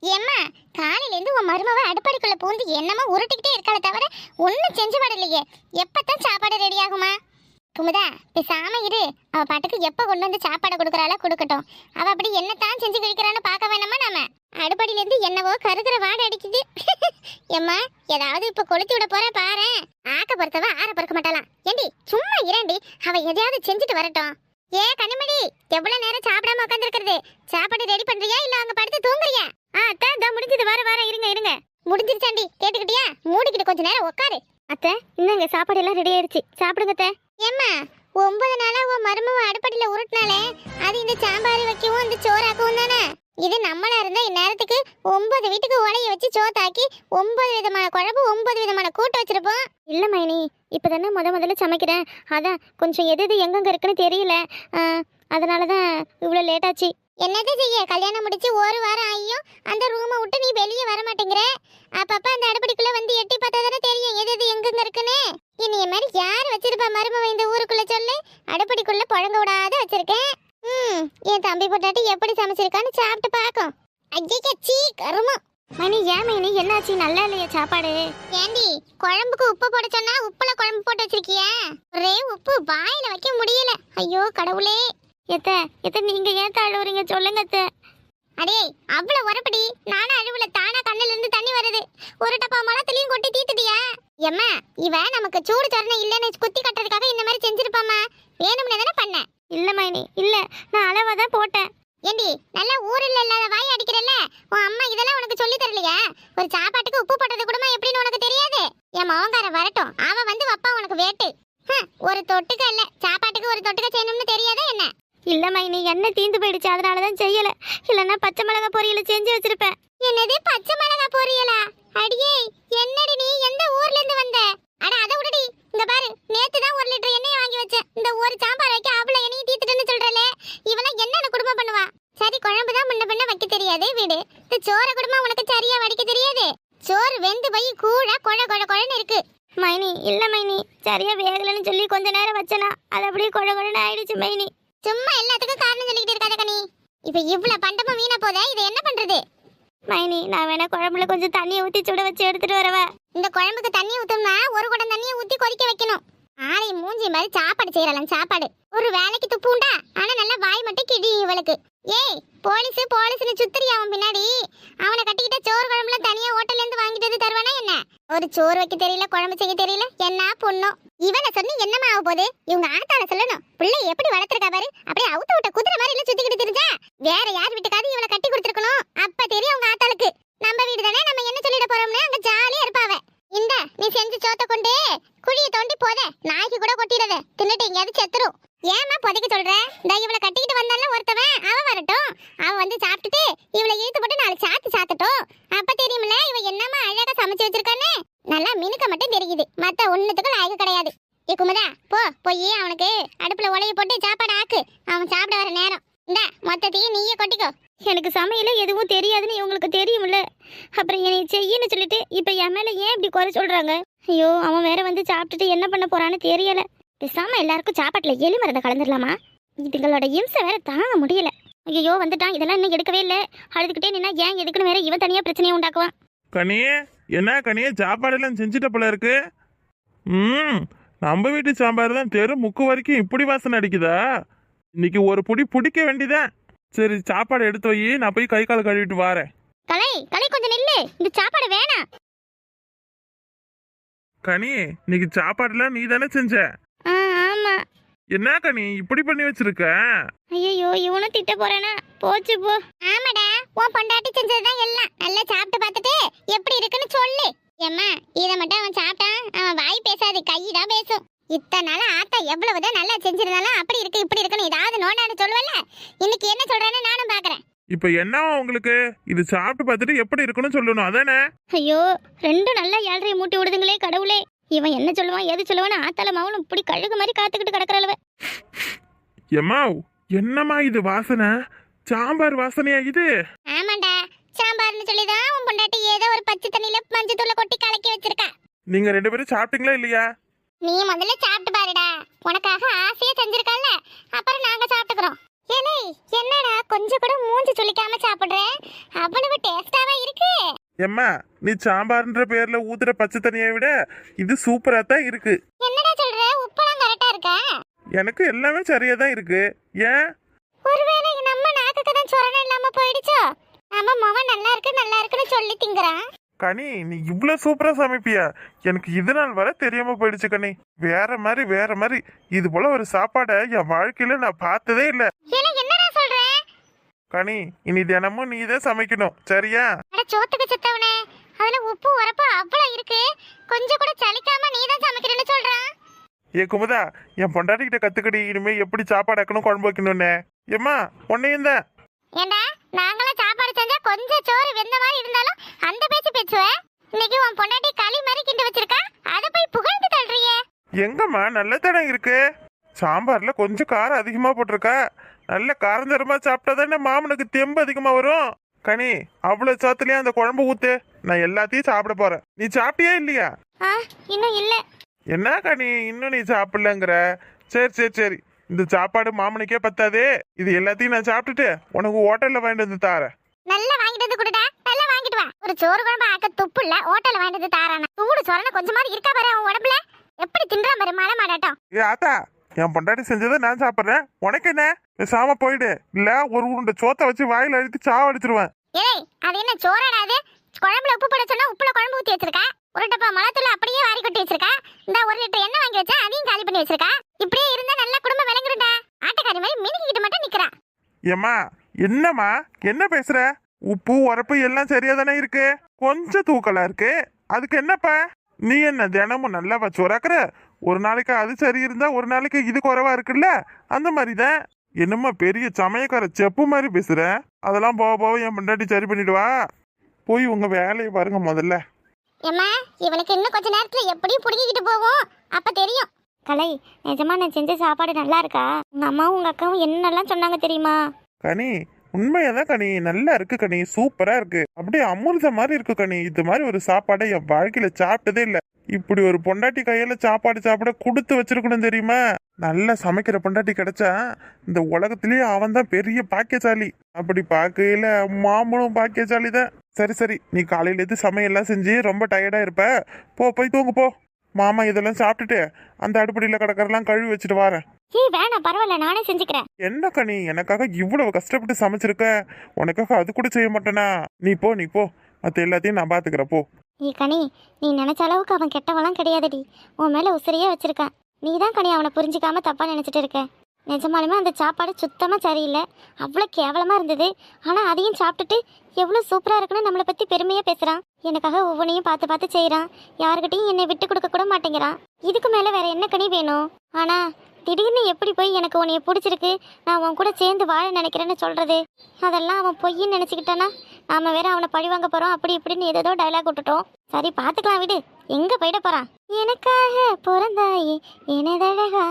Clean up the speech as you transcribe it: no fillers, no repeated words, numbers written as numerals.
ஏம்மா காலையில இருந்து உன் மருமவ அடுப்படிக்குள்ள பூந்து என்னமா உருட்டிக்கிட்டே இருக்காளே தவிர ஒன்னும் செஞ்சு பாடலையே. எப்பதான் சாப்பாடு ரெடி ஆகுமா? குமுதா பேசாம இரு. அவ பாட்டுக்கு எப்ப கொண்டு வந்து சாப்பாடு கொடுக்கறாளோ கொடுக்கட்டும். அவ அப்படி என்னத்தான் செஞ்சு கழிக்கிறான்னு பார்க்க வேணாமா நாம? அடுப்படியில இருந்து என்னவோ கருகிற வாடை அடிக்குது. ஏம்மா ஏதாவது இப்ப கொளுத்தி விட போற பாரு. ஆக்க பொறுத்தவ ஆற பொறுக்க மாட்டாளாம். ஏண்டி சும்மா இரண்டி, அவ எதையாவது செஞ்சுட்டு வரட்டும். ஏ கண்ணுமணி, எவ்வளவு நேரம் சாப்பிடாம உட்காந்துருக்கிறது? சாப்பாடு ரெடி பண்றியா இல்ல அங்க படுத்து தூங்குறியா? அத்தை முடிஞ்சது, வர இருங்க. முடிஞ்சிருச்சாண்டி, கேட்டுக்கிட்டியா? மூடிக்கிட்டு கொஞ்ச நேரம் உட்காரு. அத்தை இன்னங்க சாப்பாடு எல்லாம் ரெடி ஆயிடுச்சு, சாப்பிடுங்க அத்தை. ஏம்மா 9 நாளா உன் மருமவ அடுப்படியில உருட்டினாலே அது இந்த சாம்பார் வைக்கவும் இந்த சோறாக்கவும் தானே. இது நம்மளா இருந்தா இந்நேரத்துக்கு 9 வீட்டுக்கு உலைய வச்சு சோத்தாக்கி 9 விதமான குழம்பு 9 விதமான கூட்டு வச்சிருப்போம். இல்ல மைனி, இப்பதானே முதல்ல சமைக்கிறேன், அதான் கொஞ்சம் எது எங்கெங்க இருக்குன்னு தெரியல, அதனாலதான் இவ்வளவு லேட் ஆச்சு. என்னது செய்ய, கல்யாணம் முடிச்சு 1 வாரம் ஆகியும் அந்த ரூமை விட்டு நீ வெளியே வர மாட்டேங்கிற. அப்பப்ப அந்த அடுப்படிக்குள்ள வந்து எட்டி பார்த்தா தானே தெரியும் எது எங்கெங்க இருக்குன்னு. இனிய மாதிரி யாரு வச்சிருப்பா மருமவ இந்த ஊருக்குள்ள சொல்லு? அடுப்படிக்குள்ள புழங்க விடாத வச்சிருக்கேன். என் தம்பி பொட்டாட்டி எப்படி சமைச்சிருக்கான்னு சாப்பிட்டு பாக்கும். அஜிக்கச்சி கருமம். மணி ஏன் மைனி என்னாச்சு, நல்லா இல்லையா சாப்பாடு? ஏண்டி குழம்புக்கு உப்பு போட சொன்னா உப்புல குழம்பு போட்டு வச்சிருக்கியா? ஒரே உப்பு வாயில வைக்க முடியல. ஐயோ கடவுளே. எத்த நீங்க ஏன் அழுவுறீங்க சொல்லுங்க அத்தை. அடே அவ்வளவு உரப்படி, நானும் அழுவுல, தானா கண்ணுல இருந்து தண்ணி வருது. ஒரு டப்பா மலத்திலையும் கொட்டி தீத்துட்டியா? எம்மா இவ நமக்கு சூடு சொரணை இல்லன்னு குத்தி கட்டுறதுக்காக இந்த மாதிரி செஞ்சிருப்பாமா. வேணும்னு தானே பண்ண? இல்ல மைனி, இல்ல நான் அளவாதான் போட்டேன். ஏண்டி நல்லா ஊரில் இல்லாத வாய் அடிக்கிறல்ல, உன் அம்மா இதெல்லாம் உனக்கு சொல்லி தரலையா? ஒரு சாப்பாட்டுக்கு உப்பு போட்டது கூடமா எப்படின்னு உனக்கு தெரியாது? என் மவங்கார வரட்டும், அவ வந்து வப்பா உனக்கு வேட்டு. ஒரு தொட்டுக்க இல்ல, சாப்பாட்டுக்கு ஒரு தொட்டுக்க செய்யணும்னு தெரியாதா என்ன? இல்ல மைனி, எண்ணெய் தீந்து போயிடுச்சு, அதனாலதான் செய்யல. இல்லன்னா பச்சை மிளகா பொரியல செஞ்சு வச்சிருப்பேன். என்னது பச்சை மிளகா பொரியலா? அடியே என்னடி நீ எந்த ஊர்ல இருந்து வந்த? அட அதை விடுடி, இங்க பாரு, நேத்து தான் 1 லிட்டர் எண்ணெய் வாங்கி வச்சேன். இந்த ஒரு சாம்பார் வைக்க அவ்வளவு எண்ணெய் தீத்துட்டுன்னு சொல்றலே, இவெல்லாம் என்னென்ன குடும்பம் பண்ணுவா? சரி குழம்பு தான் முன்ன பின்ன வைக்க தெரியாதே வீடு, இந்த சோற குடும்பம் உனக்கு சரியா வடிக்க தெரியாது. சோறு வெந்து போய் கூட கொழன்னு இருக்கு. மைனி இல்ல மைனி, சரியா வேகலன்னு சொல்லி கொஞ்ச நேரம் வச்சனா அது அப்படியே கொழன்னு ஆயிடுச்சு மைனி. சும்மா எல்லாத்துக்கும் காரணம் சொல்லிக்கிட்டு இருக்காத கனி. இப்ப இவ்வளவு பண்டமும் வீணா போத, இதை என்ன பண்றது? மைனி நான் வேணா குழம்புல கொஞ்சம் தண்ணியை ஊத்தி சுட வச்சு எடுத்துட்டு வரவா? இந்த குழம்புக்கு தண்ணி ஊத்தணும்னா 1 குடம் தண்ணியை ஊத்தி கொதிக்க வைக்கணும். ஆளை மூஞ்சி மாதிரி சாப்பாடு செய்யறலாம். சாப்பாடு ஒரு வேலைக்கு துப்பு உண்டா? ஆனா நல்லா வாய் மட்டும் கிடி இவளுக்கு. ஏய் போலீஸ்னு சுத்திரி அவன் பின்னாடி. அவனை கட்டிக்கிட்ட சோறு குழம்புல தனியா ஹோட்டல்ல இருந்து வாங்கிட்டு வந்து தருவானா என்ன? ஒரு சோறு வைக்க தெரியல, குழம்பு செய்ய தெரியல, என்ன பொண்ணும். இவனை சொன்னி என்னமா ஆக போகுது? இவங்க ஆத்தால சொல்லணும், பிள்ளை எப்படி வளர்த்திருக்கா பாரு. அப்படியே அவுத்த விட்ட குதிரை மாதிரி எல்லாம் சுத்திக்கிட்டு தெரிஞ்சா வேற யார் வீட்டுக்காவது இவளை கட்டி கொடுத்துருக்கணும். அப்ப தெரியும் உங்க ஆத்தாளுக்கு நம்ம வீடு தானே, நம்ம என்ன சொல்லிட போறோம்னு அங்க ஜாலியா இருப்பாவ. இந்த நீ செஞ்சு சோத்த கொண்டு குழிய தோண்டி போத, நாய்க்கு கூட கொட்டிடுத, தின்னுட்டு எங்கேயாவது செத்துரும். ஏமா புதைக்க சொல்ற? இந்த இவளை கட்டிக்கிட்டு வந்தாலும் ஒருத்தவன் அவன் வரட்டும், அவன் வந்து சாப்பிட்டுட்டு இவளை இழுத்து போட்டு 4 சாத்து சாத்தட்டும். அப்ப தெரியுமில்ல இவ என்னமா அழகா சமைச்சு வச்சிருக்கானே. நல்லா மினுக்க மட்டும் தெரியுது, மத்த ஒண்ணுத்துக்கும் லாயக்கு கிடையாது. ஏ குமுதா போய் அவனுக்கு அடுப்புல உலைய போட்டு சாப்பாடு ஆக்கு, அவன் சாப்பிட வர நேரம். இந்த மொத்தத்தையும் நீயே கொட்டிக்கோ. எனக்கு சமையல எதுவும் தெரியாதுன்னு இவங்களுக்கு தெரியும்ல, அப்புறம் என்னை செய்யன்னு சொல்லிட்டு இப்ப என் மேல ஏன் இப்படி குறை சொல்றாங்க? ஐயோ அவன் வேற வந்து சாப்பிட்டுட்டு என்ன பண்ண போறான்னு தெரியல. பேசாம எல்லாருக்கும் சாப்பாட்டுல எலி மருந்தை கலந்துடலாமா? இதுங்களோட இம்சை வேற தாங்க முடியல. ஐயோ வந்துட்டான், இதெல்லாம் இன்னும் எடுக்கவே இல்லை. அழுதுகிட்டே நின்னா ஏன் எதுக்குன்னு வேற இவன் தனியா பிரச்சனையை உண்டாக்குவான். கனியே என்ன கனியே, சாப்பாடெல்லாம் செஞ்சுட்ட போல இருக்கு. நம்ம வீட்டு சாம்பார் தான் தெரு முக்கு வரைக்கும் இப்படி வாசனை அடிக்குதா? இன்னைக்கு ஒரு புடி பிடிக்க வேண்டியதான். சரி சாப்பாடு எடுத்து வை, நான் போய் கை கால் கழுவிட்டு வரேன். கலை கொஞ்சம் நில்லு, இந்த சாப்பாடு வேணாம். கனி இன்னைக்கு சாப்பாடுலாம் நீ தானே செஞ்ச? ஆமா. என்ன கனி இப்படி பண்ணி வச்சிருக்க? ஐயோ இவனும் திட்ட போறானா? போச்சு போ. ஆமாடா, உன் பொண்டாட்டி செஞ்சதுதான் எல்லாம். நல்லா சாப்பிட்டு பார்த்துட்டு எப்படி இருக்குன்னு சொல்லு. ஏம்மா இதை மட்டும் அவன் சாப்பிட்டான், அவன் வாய் பேசாது, கையிதான் பேசும். இத்தனை நாளா ஆத்தா எவ்வளவுதான் நல்லா செஞ்சிருந்தாலும் அப்படி இருக்கு இப்படி இருக்குன்னு ஏதாவது நோண்டான்னு சொல்லுவல்ல. இன்னைக்கு என்ன சொல்றான்னு நானும் பாக்குறேன். இப்ப என்ன உங்களுக்கு இது சாப்பிட்டு பார்த்துட்டு எப்படி இருக்குன்னு சொல்லணும் அதானே? ஐயோ 2 நல்லா 7:30 மூட்டி விடுதுங்களே கடவுளே. இவன் என்ன சொல்லுவான் எது சொல்லுவான்னு ஆத்தால மவளும் இப்படி கழுகு மாதிரி காத்துக்கிட்டு கிடக்குறளவ. எம்மா என்னம்மா இது வாசனை? சாம்பார் வாசனையா இது? ஆமாண்டா, சாம்பார்னு சொல்லிதான் உன் பொண்டாட்டி ஏதோ ஒரு பச்சை தண்ணியில மஞ்சத்தூள கொட்டி கலக்கி வச்சிருக்கா. நீங்க 2 பேரும் சாப்பிட்டீங்களா இல்லையா? நீ முதல்ல சாப்பிட்டு பாருடா, உனக்காக ஆசையா செஞ்சிருக்கல்ல, அப்புறம் நாங்க சாப்பிட்டுக்கிறோம். ஏலே என்னடா கொஞ்சம் கூட மூஞ்சி சுளிக்காம சாப்பிடுற? அவ்வளவு டேஸ்டாவா இருக்கு. எம்மா நீ சாம்பார்ன்ற பேர்ல ஊத்துற பச்சை தண்ணியை விட இது சூப்பரா தான் இருக்கு. என்னடா சொல்ற? உப்புலாம் கரெக்டா இருக்கா? எனக்கு எல்லாமே சரியா தான் இருக்கு. ஏன்? ஒருவேளை நம்ம நாக்குக்கு தான் சொரணை இல்லாம போயிடுச்சோ? நம்ம மகன் நல்லா இருக்குன்னு சொல்லி திங்கறான். கனி நீ இவ்வளவு சூப்பரா சமைப்பியா? எனக்கு இது நாள் வரை தெரியாம போயிடுச்சு கனி. வேற மாதிரி இது போல ஒரு சாப்பாடை என் வாழ்க்கையில நான் பார்த்ததே இல்ல. ஏலே என்னடா சொல்ற? கனி இனி தினமும் நீ தான் சமைக்கணும் சரியா? அட சோத்துக்கு செத்தவனே, அதுல உப்பு உரப்பு அவ்வளவு இருக்கு, கொஞ்சம் கூட சலிக்காம நீ தான் சமைக்கிறேன்னு சொல்றான். ஏ குமுதா என் பொண்டாட்டிக்கிட்ட கத்துக்கடி இனிமே எப்படி சாப்பாடு ஆக்கணும் குழம்பு வைக்கணும்னு. ஏம்மா உன்னையும் தான். ஏண்டா நாங்களாம் சாப்பாடு செஞ்சா கொஞ்சம் சோறு வெந்த மாதிரி இருந்தாலும் அந்த பேச்சு பேசுவ. இன்னைக்கு உன் பொண்டாட்டி களி மாதிரி கிண்டி வச்சிருக்கா, அத போய் புகழ்ந்து தள்ளுறியே. எங்கம்மா நல்ல தடம் இருக்கு. சாம்பார்ல கொஞ்சம் காரம் அதிகமா போட்டிருக்கா. நல்ல காரம் தரமா சாப்பிட்டா தானே மாமனுக்கு தெம்பு அதிகமா வரும். கனி அவ்வளவு சாத்துலயே அந்த குழம்பு ஊத்து, நான் எல்லாத்தையும் சாப்பிட போறேன். நீ சாப்பிட்டியா இல்லையா? இன்னும் இல்ல. என்ன கனி இன்னும் நீ சாப்பிடலங்கிற? சரி இந்த சாப்பாடு மாமனுக்கே பத்தாதே. இது எல்லாத்தையும் நான் சாப்பிட்டுட்டு உனக்கு ஹோட்டல்ல வாங்கிட்டு வந்து தாரேன். நல்லா வாங்கிட்டு வந்து குடுடா, நல்லா வாங்கிட்டு வா. ஒரு சோறு குழம்பு ஆக்க துப்பு இல்ல, ஹோட்டல்ல வாங்கிட்டு வந்து தாரானா. சூடு சொரணை கொஞ்சமாவது இருக்கா பாரு அவன் உடம்புல. எப்படி தின்றா பாரு மலை மாடாட்டம். ஏ ஆத்தா என் பொண்டாட்டி செஞ்சதை நான் சாப்பிட்றேன், உனக்கு என்ன? பேசாம போயிடு, இல்ல ஒரு உருண்டை சோத்தை வச்சு வாயில அழுத்தி சாவடிச்சிருவேன். ஏய் அது என்ன சோறாடாது? குழம்புல உப்பு போட சொன்னா உப்புல குழம்பு ஊத்தி வச்சிருக்கா. ஒரு டப்பா மிளகாத்தூள் அப்படியே வாரி கொட்டி வச்சிருக்கா. இந்த 1 லிட்டர் எண்ணெய் வாங்கி வச்சா அதையும் காலி பண்ணி வச்சிருக்கா. இப்படியே இருந்தா நல்ல குடும்பம் விளங்குறடா. ஆட்டக்காரி மாதிரி மினுக்கிட்டு மட்டும் நிக்கிறா. ஏம்மா என்னம்மா என்ன பேசுற? உப்பு உரப்பு எல்லாம் சரியா தானே இருக்கு, கொஞ்சம் தூக்கலா இருக்கு, அதுக்கு என்னப்பா? நீ என்ன தினமும் நல்லா வச்சு உராக்குற? ஒரு நாளைக்கு அது சரி இருந்தா ஒரு நாளைக்கு இது குறைவா இருக்குல்ல, அந்த மாதிரிதான். என்னம்மா பெரிய சமயக்கார செப்பு மாதிரி பேசுற? அதெல்லாம் போக என் பொண்டாட்டி சரி பண்ணிடுவா. போய் உங்க வேலையை பாருங்க முதல்ல. ஏம்மா இவனுக்கு இன்னும் கொஞ்ச நேரத்துல எப்படியும் புடிக்கிட்டு போவோம், அப்ப தெரியும். கலை நிஜமா நான் செஞ்ச சாப்பாடு நல்லா இருக்கா? உங்க அம்மாவும் உங்க அக்காவும் என்னெல்லாம் சொன்னாங்க தெரியுமா? கனி உண்மையாதான் கனி, நல்லா இருக்கு கனி, சூப்பரா இருக்கு, அப்படியே அமிர்த மாதிரி இருக்கு கனி. இது மாதிரி ஒரு சாப்பாடை என் வாழ்க்கையில சாப்பிட்டதே இல்ல. இப்படி ஒரு பொண்டாட்டி கையில சாப்பாடு சாப்பிட கொடுத்து வச்சிருக்கணும் தெரியுமா? நல்லா சமைக்கிற பொண்டாட்டி கிடைச்சா இந்த உலகத்திலேயே அவன் தான் பெரிய பாக்கியசாலி. அப்படி பார்க்கையில மாமனும் பாக்கியசாலி தான். சரி நீ காலையில எது சமையல்லாம் செஞ்சு ரொம்ப டயர்டா இருப்ப, போய் தூங்கு போ. மாமா இதெல்லாம் சாப்பிட்டுட்டு அந்த அடுப்படியில கிடக்கறெல்லாம் கழுவி வச்சுட்டு வரேன். ஏய் வேணாம் பரவாயில்ல, நானே செஞ்சுக்கிறேன். என்ன கனி எனக்காக இவ்வளவு கஷ்டப்பட்டு சமைச்சிருக்க, உனக்காக அது கூட செய்ய மாட்டேனா? நீ போ மத்த எல்லாத்தையும் நான் பாத்துக்கிறேன் போ. ஏய் கனி நீ நினைச்ச அளவுக்கு அவன் கெட்டவெல்லாம் கிடையாதுடி. உன் மேல உசிரியே வச்சிருக்கான். நீ தான் கனி அவனை புரிஞ்சுக்காம தப்பா நினைச்சிட்டு இருக்க. நிஜமாலுமே அந்த சாப்பாடு சுத்தமா சரியில்லை, அவ்வளோ கேவலமா இருந்தது. ஆனா அதையும் சாப்பிட்டுட்டு எவ்வளோ சூப்பரா இருக்குன்னு நம்மளை பத்தி பெருமையா பேசுறான். எனக்காக ஒவ்வொன்றையும் பார்த்து செய்யறான். யாருக்கிட்டையும் என்னை விட்டு கொடுக்க கூட மாட்டேங்கிறான். இதுக்கு மேல வேற என்ன கனி வேணும்? ஆனா திடீர்னு எப்படி போய் எனக்கு உன்னைய பிடிச்சிருக்கு, நான் உன் கூட சேர்ந்து வாழ நினைக்கிறேன்னு சொல்றது? அதெல்லாம் அவன் பொய்ன்னு நினைச்சுக்கிட்டானா நாம வேற அவனை பழிவாங்க போறோம் அப்படி இப்படின்னு ஏதோ டைலாக் விட்டுட்டோம். சரி பாத்துக்கலாம் விடு, எங்க போயிட போறான்? எனக்காக பிறந்தாயே எனதழகா.